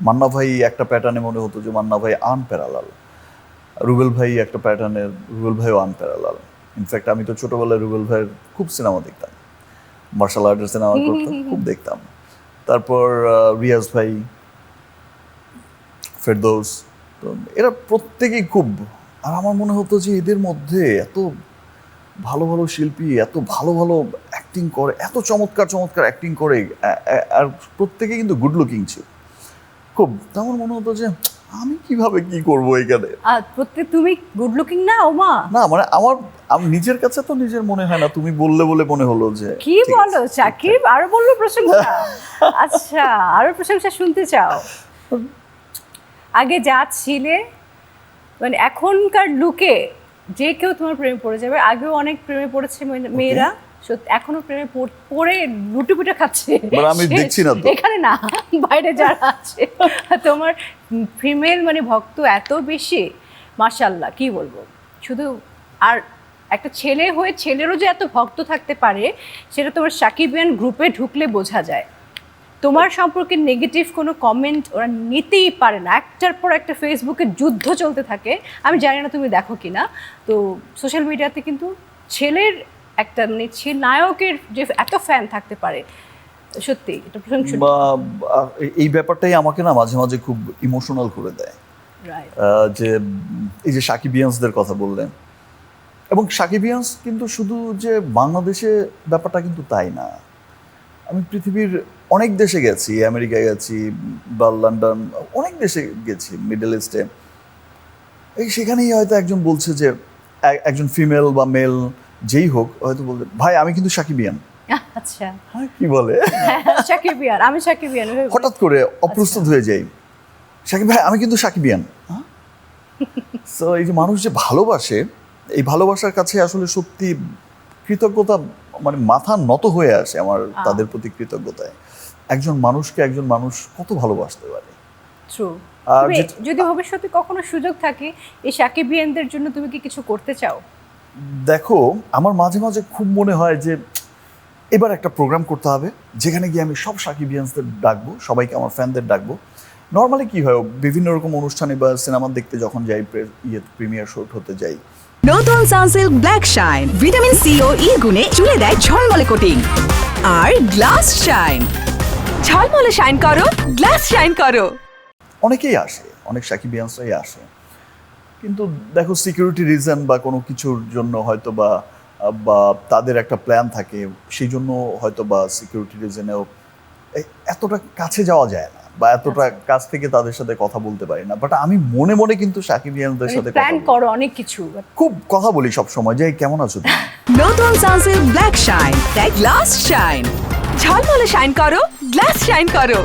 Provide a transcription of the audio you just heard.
মান্না ভাই একটা প্যাটার্নে মনে হতো যে মান্না ভাই আনপ্যারালাল, রুবেল ভাই একটা প্যাটার্নের, রুবেল ভাইও আনপ্যারালাল। ইনফ্যাক্ট আমি তো ছোটবেলায় রুবেল ভাইয়ের খুব সিনেমা দেখতাম, মার্শাল আর্টের সিনেমা করতাম, খুব দেখতাম। তারপর রিয়াজ ভাই, ফেরদৌস, তো এরা প্রত্যেকেই খুব, আর আমার মনে হতো যে এদের মধ্যে এত ভালো ভালো শিল্পী, এত ভালো ভালো অ্যাক্টিং করে, এত চমৎকার চমৎকার অ্যাক্টিং করে, আর প্রত্যেকে কিন্তু গুড লুকিং ছিল খুব। আমার মনে হতো যে আমি কিভাবে কি করবো এখানে। প্রত্যেক তুমি গুড লুকিং না ওমা? না মানে আমার নিজের কাছে তো নিজের মনে হয় না, তুমি বললে বলে মনে হলো যে কি বলো সাকিব, আরো বললো প্রশংসা? আচ্ছা, আরো প্রশংসা শুনতে চাও? আগে যা ছিলে, মানে এখনকার লুকে যে কেউ তোমার প্রেমে পড়ে যাবে। আগেও অনেক প্রেমে পড়েছে মেয়েরা, সত্যি এখনো প্রেমে পড়ে লুটুপুটে খাচ্ছে। আমি দেখছি না তো এখানে না, বাইরে যারা আছে। তোমার ফিমেল মানে ভক্ত এত বেশি, মাশাআল্লাহ, কি বলবো। শুধু আর একটা ছেলে হয়ে ছেলেরও যে এত ভক্ত থাকতে পারে সেটা তোমার সাকিবিয়ান গ্রুপে ঢুকলে বোঝা যায়। তোমার সম্পর্কে নেগেটিভ কোনো কমেন্ট ওরা নিতেই পারে না, একটার পর একটা ফেসবুকে যুদ্ধ চলতে থাকে। আমি জানি না তুমি দেখো কি না, তো সোশ্যাল মিডিয়াতে কিন্তু ছেলের একটা মানে নায়কের যে এত ফ্যান থাকতে পারে, সত্যি এটা প্রশংসনীয়। এই ব্যাপারটাই আমাকে না মাঝে মাঝে খুব ইমোশনাল করে দেয়। যে এই যে সাকিবিয়ান্সদের কথা বললেন, এবং সাকিবিয়ান্স কিন্তু শুধু যে বাংলাদেশে ব্যাপারটা কিন্তু তাই না। আমি পৃথিবীর অনেক দেশে গেছি, আমেরিকায় গেছি বা লন্ডন, অনেক দেশে গেছি, মিডল ইস্টে। এই সেখানেই হয়তো একজন বলছে যে, একজন ফিমেল বা মেল যেই হোক হয়তো বলছে, ভাই আমি কিন্তু সাকিবিয়ান। আচ্ছা, হ্যাঁ, কি বলে সাকিবিয়ান, আমি সাকিবিয়ান। হঠাৎ করে অপ্রস্তুত হয়ে যাই, সাকিব ভাই আমি কিন্তু সাকিবিয়ান। সো এই যে মানুষ যে ভালোবাসে, এই ভালোবাসার কাছে আসলে সত্যি কৃতজ্ঞতা, মানে মাথা নত হয়ে আসে আমার তাদের প্রতি কৃতজ্ঞতায়। একজন মানুষকে একজন মানুষ কত ভালোবাসতে পারে। ট্রু। আর যদি ভবিষ্যতে কখনো সুযোগ থাকে এই সাকিবিয়ানদের জন্য, তুমি কি কিছু করতে চাও? দেখো, আমার মাঝে মাঝে খুব মনে হয় যে এবার একটা প্রোগ্রাম করতে হবে যেখানে গিয়ে আমি সব সাকিবিয়ানসদের ডাকবো, সবাইকে আমার ফ্যানদের ডাকবো। নর্মালি কি হয়, বিভিন্ন রকম অনুষ্ঠানে বা সিনেমা দেখতে যখন যাই, প্রিমিয়ার শো হতে যাই, নতুন Sunsilk black shine vitamin C ও ই গুণে চুলে দেয় ঝলমলে কোটিং। আর গ্লাস শাইন, ঝলমলে শাইন করো, গ্লাস শাইন করো। অনেকেই আসে, অনেক সাকিবিয়ানসরাই আসে, কিন্তু দেখো সিকিউরিটি রিজন বা কোনো কিছুর জন্য হয়তো বা তাদের একটা প্ল্যান থাকে, সেই জন্য হয়তো বা সিকিউরিটি রিজনেও এতটা কাছে যাওয়া যায় না, বা এতটা কাছ থেকে তাদের সাথে কথা বলতে পারি না। বাট আমি মনে মনে কিন্তু সাকিবিয়ানদের সাথে প্ল্যান করো অনেক কিছু, খুব কথা বলি সব সময়, যে কেমন আছো তুমি। নতুন সানসিল্ক ব্ল্যাক শাইন, তাই গ্লাস শাইন, ঝলমলে শাইন করো, গ্লাস শাইন করো।